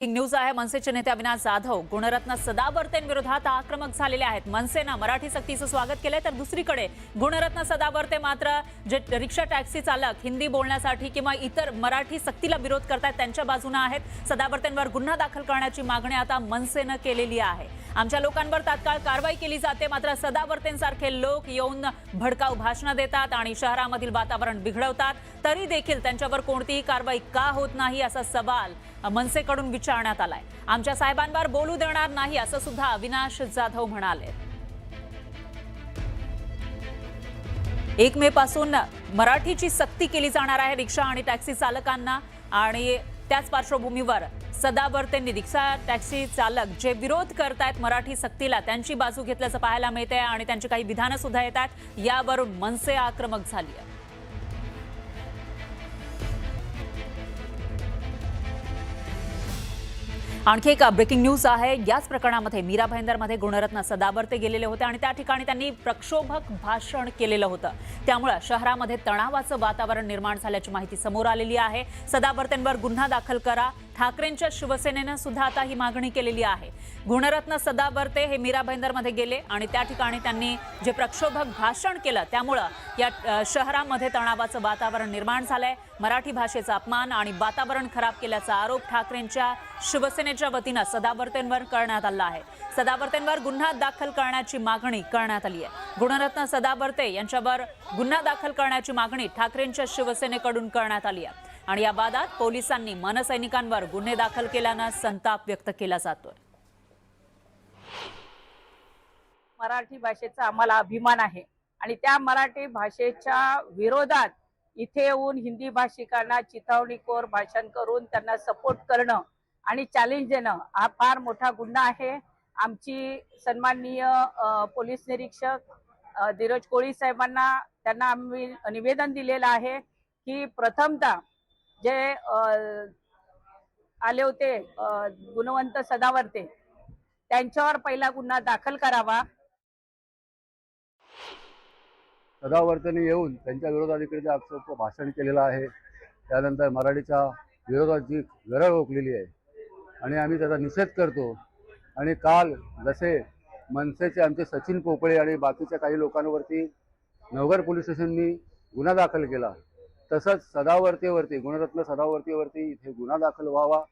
News आहे। मनसेचे नेते अविनाश जाधव गुणरत्न सदावर्तेंविरोधात आक्रमक झालेले आहेत। मनसेने मराठी सक्तीचं स्वागत केलंय, तर दुसरीकडे गुणरत्न सदावर्ते मात्र जे रिक्षा टॅक्सी चालक हिंदी बोलण्यासाठी किंवा इतर मराठी सक्तीला विरोध करतात त्यांच्या बाजूने आहेत। सदावर्तेंवर गुन्हा दाखल करण्याची मागणी आता मनसेने केलेली आहे। आमच्या लोकांवर तात्काळ कारवाई केली जाते, मात्र सदावर्तेंसारखे लोक येऊन भडकाऊ भाषणे देतात आणि शहरामधील वातावरण बिघडवतात, तरी देखील त्यांच्यावर कोणतीही कारवाई का होत नाही असा सवाल मनसेकडून विचारण्यात आलाय। आमच्या साहेबांवर बोलू देणार नाही असं सुद्धा अविनाश जाधव म्हणाले। 1 मे पासून मराठीची सक्ती केली जाणार आहे रिक्षा आणि टॅक्सी चालकांना, आणि त्याच पार्श्वभूमीवर सदावर्तेंनी रिक्षा टॅक्सी चालक जे विरोध करतायत मराठी सक्तीला त्यांची बाजू घेतल्याचं पाहायला मिळते आणि त्यांची काही विधानं सुद्धा येतात। यावरून मनसे आक्रमक झाली आहे। आणखी एक ब्रेकिंग न्यूज आहे। याच प्रकरणामध्ये मीरा भाईंदरमध्ये गुणरत्न सदावर्ते गेलेले होते आणि त्या ठिकाणी त्यांनी प्रक्षोभक भाषण केलेलं होतं। त्यामुळे शहरामध्ये तणावाचं वातावरण निर्माण झाल्याची माहिती समोर आलेली आहे। सदावर्तेंवर गुन्हा दाखल करा, ठाकरेंच्या शिवसेनेने सुद्धा आता ही मागणी केलेली आहे। गुणरत्न सदावर्ते हे मीरा भाईंदरमध्ये गेले आणि त्या ठिकाणी त्यांनी जे प्रक्षोभक भाषण केलं त्यामुळे या शहरामध्ये तणावाचं वातावरण निर्माण झालंय। मराठी भाषेचा अपमान आणि वातावरण खराब केल्याचा आरोप ठाकरेंच्या शिवसेनेच्या वतीने सदावर्तेंवर करण्यात आला आहे। सदावर्तेंवर गुन्हा दाखल करण्याची मागणी करण्यात आली आहे। गुणरत्न सदावर्ते यांच्यावर गुन्हा दाखल करण्याची मागणी ठाकरेंच्या शिवसेनेकडून करण्यात आली आहे आणि या वादात पोलिसांनी मनसैनिकांवर गुन्हे दाखल केल्याने संताप व्यक्त केला जातोय। मराठी भाषेचा आम्हाला अभिमान आहे आणि त्या मराठी भाषेच्या विरोधात इथे येऊन हिंदी भाषिकांना चिथावणीखोर भाषण करून त्यांना सपोर्ट करणं आणि चॅलेंज देणं हा फार मोठा गुन्हा आहे। आमची सन्माननीय पोलीस निरीक्षक धीरज कोळी साहेबांना त्यांना आम्ही निवेदन दिलेलं आहे की प्रथमतः जे आले होते गुणवंत सदावर्ते त्यांच्यावर पहिला गुन्हा दाखल करावा। सदावर्तेंनी येऊन त्यांच्या विरोधात इकडे आक्षेप भाषण केलेलं आहे। त्यानंतर मराठीच्या विरोधात जी गरळ ओकलेली आहे आणि आम्ही त्याचा निषेध करतो। आणि काल जसे मनसेचे आमचे सचिन पोपळे आणि बाकीच्या काही लोकांवरती नवघर पोलीस स्टेशननी गुन्हा दाखल केला, तसंच सदावर्तेवरती गुणरत्न सदावर्तेवरती इथे गुन्हा दाखल व्हावा।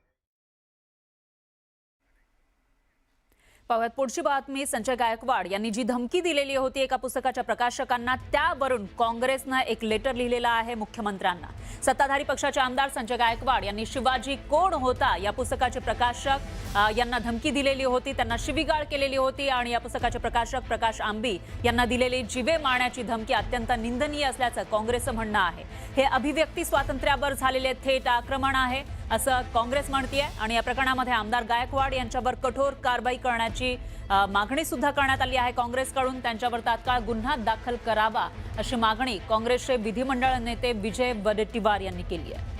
पाहूयात पुढची बातमी। संजय गायकवाड यांनी जी धमकी दिलेली होती एका पुस्तकाच्या प्रकाशकांना, त्यावरून काँग्रेसने एक लेटर लिहिलेला आहे मुख्यमंत्र्यांना। सत्ताधारी पक्षाचे आमदार संजय गायकवाड यांनी शिवाजी कोण होता या पुस्तकाचे प्रकाशक यांना धमकी दिलेली होती, त्यांना शिवीगाळ केलेली होती आणि या पुस्तकाचे प्रकाशक प्रकाश आंबी यांना दिलेली जीवे मारण्याची धमकी अत्यंत निंदनीय असल्याचं काँग्रेसचं म्हणणं आहे। हे अभिव्यक्ती स्वातंत्र्यावर झालेले थेट आक्रमण आहे असं काँग्रेस म्हणते आणि या प्रकरणामध्ये आमदार गायकवाड यांच्यावर कठोर कारवाई करण्याची मागणी सुद्धा करण्यात आली आहे काँग्रेसकडून। त्यांच्यावर तात्काळ गुन्हा दाखल करावा अशी मागणी काँग्रेसचे विधिमंडळ नेते विजय वडेट्टीवार यांनी केली आहे।